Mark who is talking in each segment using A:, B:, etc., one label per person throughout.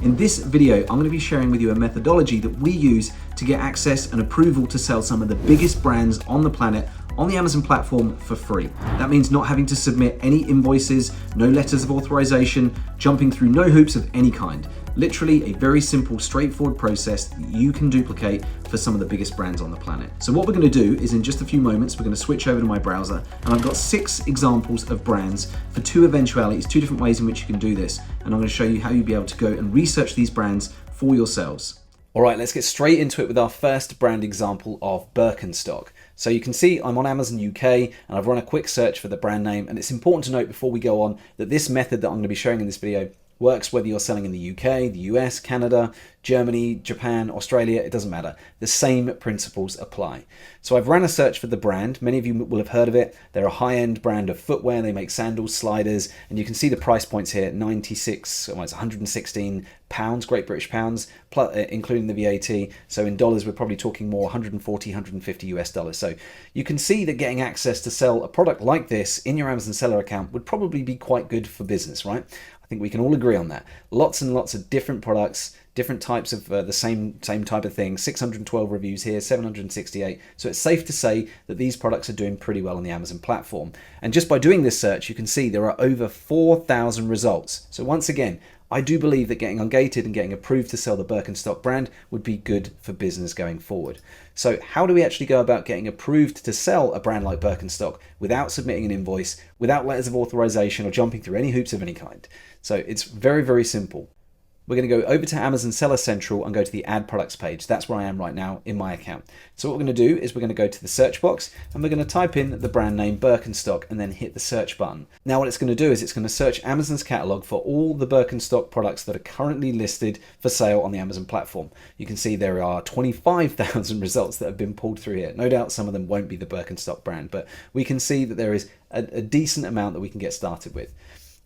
A: In this video, I'm going to be sharing with you a methodology that we use to get access and approval to sell some of the biggest brands on the planet on the Amazon platform for free. That means not having to submit any invoices, no letters of authorization, jumping through no hoops of any kind. Literally a very simple, straightforward process that you can duplicate for some of the biggest brands on the planet. So what we're going to do is in just a few moments, we're going to switch over to my browser, and I've got 6 examples of brands for 2 eventualities, 2 different ways in which you can do this. And I'm going to show you how you'll be able to go and research these brands for yourselves. All right, let's get straight into it with our first brand example of Birkenstock. So you can see I'm on Amazon UK and I've run a quick search for the brand name, and it's important to note before we go on that this method that I'm going to be showing in this video works whether you're selling in the UK, the US, Canada, Germany, Japan, Australia, it doesn't matter. The same principles apply. So I've ran a search for the brand. Many of you will have heard of it. They're a high-end brand of footwear. They make sandals, sliders, and you can see the price points here, 96, well, it's 116 pounds, Great British pounds, plus, including the VAT. So in dollars, we're probably talking more 140, 150 US dollars. So you can see that getting access to sell a product like this in your Amazon seller account would probably be quite good for business, right? I think we can all agree on that. Lots and lots of different products, different types of the same type of thing. 612 reviews here, 768. So it's safe to say that these products are doing pretty well on the Amazon platform. And just by doing this search, you can see there are over 4,000 results. So once again, I do believe that getting Ungated and getting approved to sell the Birkenstock brand would be good for business going forward. So how do we actually go about getting approved to sell a brand like Birkenstock without submitting an invoice, without letters of authorization or jumping through any hoops of any kind? So it's very, very simple. We're going to go over to Amazon Seller Central and go to the Add Products page. That's where I am right now in my account. So what we're going to do is we're going to go to the search box and we're going to type in the brand name Birkenstock and then hit the search button. Now what it's going to do is it's going to search Amazon's catalog for all the Birkenstock products that are currently listed for sale on the Amazon platform. You can see there are 25,000 results that have been pulled through here. No doubt some of them won't be the Birkenstock brand, but we can see that there is a decent amount that we can get started with.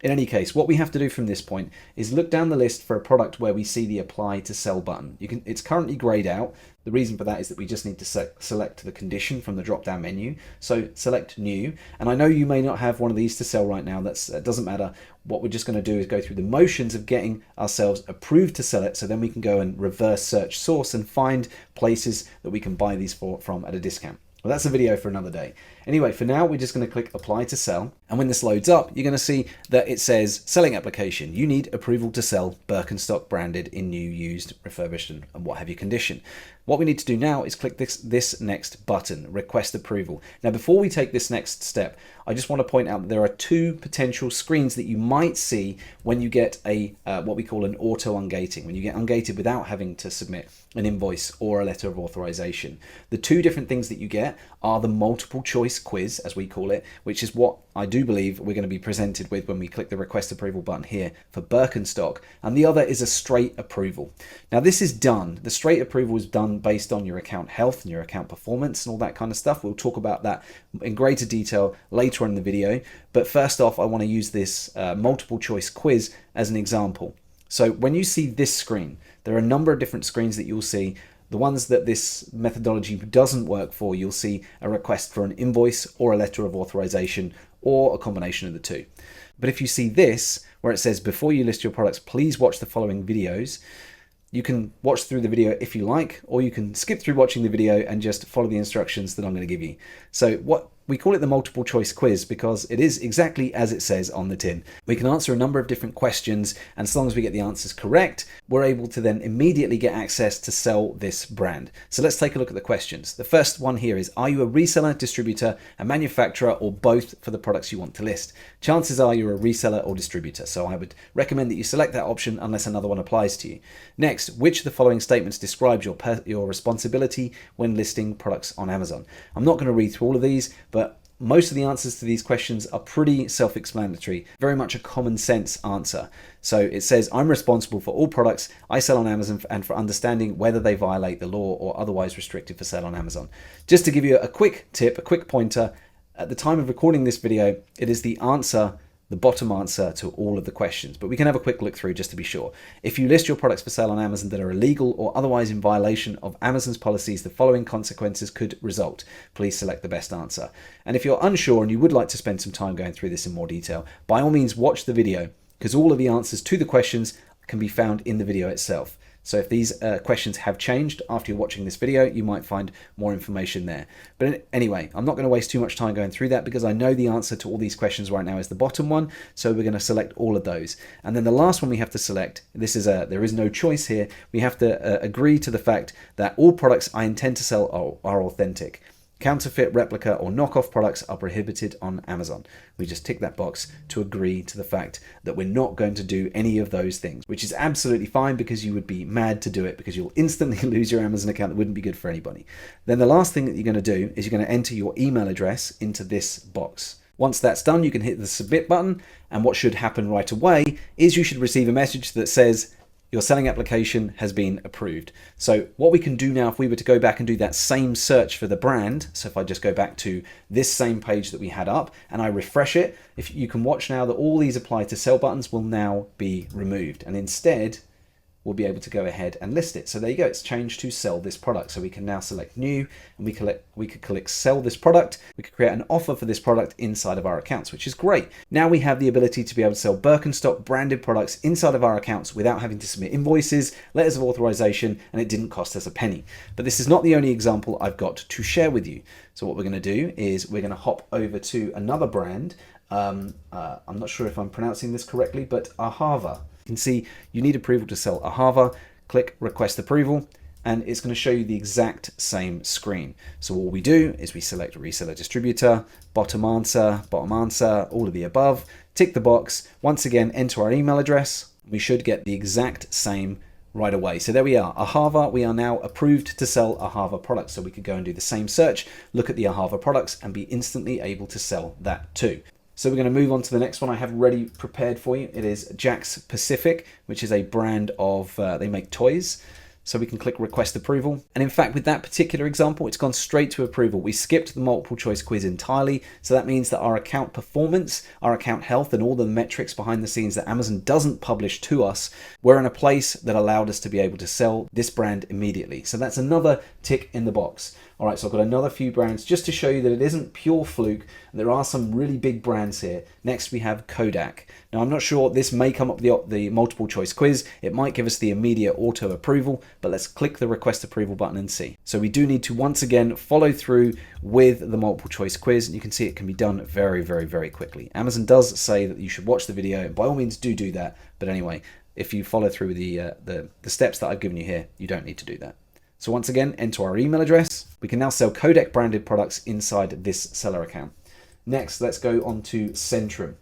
A: In any case, what we have to do from this point is look down the list for a product where we see the apply to sell button. It's currently grayed out. The reason for that is that we just need to select the condition from the drop down menu. So select new. And I know you may not have one of these to sell right now. That doesn't matter. What we're just going to do is go through the motions of getting ourselves approved to sell it. So then we can go and reverse search source and find places that we can buy these from at a discount. Well, that's a video for another day. Anyway, for now, we're just going to click apply to sell. And when this loads up, you're going to see that it says selling application. You need approval to sell Birkenstock branded in new, used, refurbished, and what have you condition. What we need to do now is click this next button, request approval. Now, before we take this next step, I just want to point out that there are 2 potential screens that you might see when you get a what we call an auto ungating, when you get ungated without having to submit an invoice or a letter of authorization. The 2 different things that you get are the multiple choice quiz, as we call it, which is what I do believe we're going to be presented with when we click the request approval button here for Birkenstock, and the other is a straight approval. Now this is done. The straight approval is done based on your account health and your account performance and all that kind of stuff. We'll talk about that in greater detail later in the video, but first off I want to use this multiple choice quiz as an example. So when you see this screen, there are a number of different screens that you'll see. The ones that this methodology doesn't work for, you'll see a request for an invoice or a letter of authorization or a combination of the 2. But if you see this, where it says before you list your products, please watch the following videos, you can watch through the video if you like, or you can skip through watching the video and just follow the instructions that I'm going to give you. So what we call it the multiple choice quiz because it is exactly as it says on the tin. We can answer a number of different questions, and as long as we get the answers correct, we're able to then immediately get access to sell this brand. So let's take a look at the questions. The first one here is, are you a reseller, distributor, a manufacturer, or both for the products you want to list? Chances are you're a reseller or distributor, so I would recommend that you select that option unless another one applies to you. Next, which of the following statements describes your responsibility when listing products on Amazon? I'm not going to read through all of these, but most of the answers to these questions are pretty self-explanatory, very much a common sense answer. So it says, I'm responsible for all products I sell on Amazon and for understanding whether they violate the law or otherwise restricted for sale on Amazon. Just to give you a quick tip, a quick pointer, at the time of recording this video, it is the bottom answer to all of the questions, but we can have a quick look through just to be sure. If you list your products for sale on Amazon that are illegal or otherwise in violation of Amazon's policies, the following consequences could result. Please select the best answer. And if you're unsure and you would like to spend some time going through this in more detail, by all means watch the video, because all of the answers to the questions can be found in the video itself. So if these questions have changed after you're watching this video, you might find more information there. But anyway, I'm not going to waste too much time going through that because I know the answer to all these questions right now is the bottom one. So we're going to select all of those. And then the last one we have to select, there is no choice here. We have to agree to the fact that all products I intend to sell are authentic. Counterfeit, replica, or knockoff products are prohibited on Amazon. We just tick that box to agree to the fact that we're not going to do any of those things, which is absolutely fine because you would be mad to do it because you'll instantly lose your Amazon account. That wouldn't be good for anybody. Then the last thing that you're going to do is you're going to enter your email address into this box. Once that's done, you can hit the submit button, and what should happen right away is you should receive a message that says, your selling application has been approved. So what we can do now, if we were to go back and do that same search for the brand, so if I just go back to this same page that we had up and I refresh it, if you can watch now that all these apply to sell buttons will now be removed. And instead, we'll be able to go ahead and list it. So there you go, it's changed to sell this product. So we can now select new, and we could click sell this product. We could create an offer for this product inside of our accounts, which is great. Now we have the ability to be able to sell Birkenstock branded products inside of our accounts without having to submit invoices, letters of authorization, and it didn't cost us a penny. But this is not the only example I've got to share with you. So what we're gonna do is we're gonna hop over to another brand. I'm not sure if I'm pronouncing this correctly, but Ahava. You can see you need approval to sell Ahava. Click request approval, and it's going to show you the exact same screen. So all we do is we select reseller distributor, bottom answer, all of the above, tick the box, once again enter our email address. We should get the exact same right away. So there we are, Ahava. We are now approved to sell Ahava products. So we could go and do the same search, look at the Ahava products, and be instantly able to sell that too. So we're going to move on to the next one I have ready prepared for you. It is Jakks Pacific, which is a brand of, they make toys. So we can click request approval. And in fact, with that particular example, it's gone straight to approval. We skipped the multiple choice quiz entirely. So that means that our account performance, our account health, and all the metrics behind the scenes that Amazon doesn't publish to us, we're in a place that allowed us to be able to sell this brand immediately. So that's another tick in the box. All right, so I've got another few brands just to show you that it isn't pure fluke. There are some really big brands here. Next, we have Kodak. Now, I'm not sure, this may come up the multiple choice quiz. It might give us the immediate auto approval, but let's click the request approval button and see. So we do need to once again follow through with the multiple choice quiz, and you can see it can be done very, very, very quickly. Amazon does say that you should watch the video, and by all means do that. But anyway, if you follow through with the steps that I've given you here, you don't need to do that. So once again, enter our email address. We can now sell Kodak branded products inside this seller account. Next, let's go on to Centrum,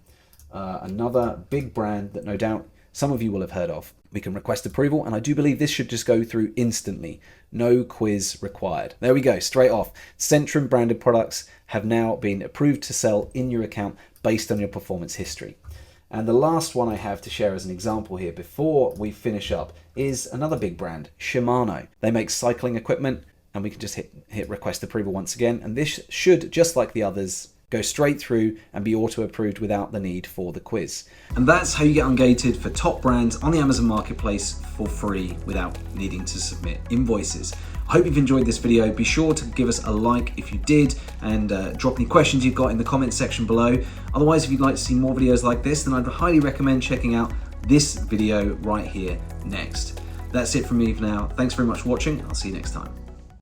A: another big brand that no doubt some of you will have heard of. We can request approval, and I do believe this should just go through instantly. No quiz required. There we go, straight off. Centrum branded products have now been approved to sell in your account based on your performance history. And the last one I have to share as an example here before we finish up is another big brand, Shimano. They make cycling equipment, and we can just hit request approval once again. And this should, just like the others, go straight through and be auto-approved without the need for the quiz. And that's how you get ungated for top brands on the Amazon Marketplace for free without needing to submit invoices. I hope you've enjoyed this video. Be sure to give us a like if you did, and drop any questions you've got in the comments section below. Otherwise, if you'd like to see more videos like this, then I'd highly recommend checking out this video right here next. That's it from me for now. Thanks very much for watching. I'll see you next time.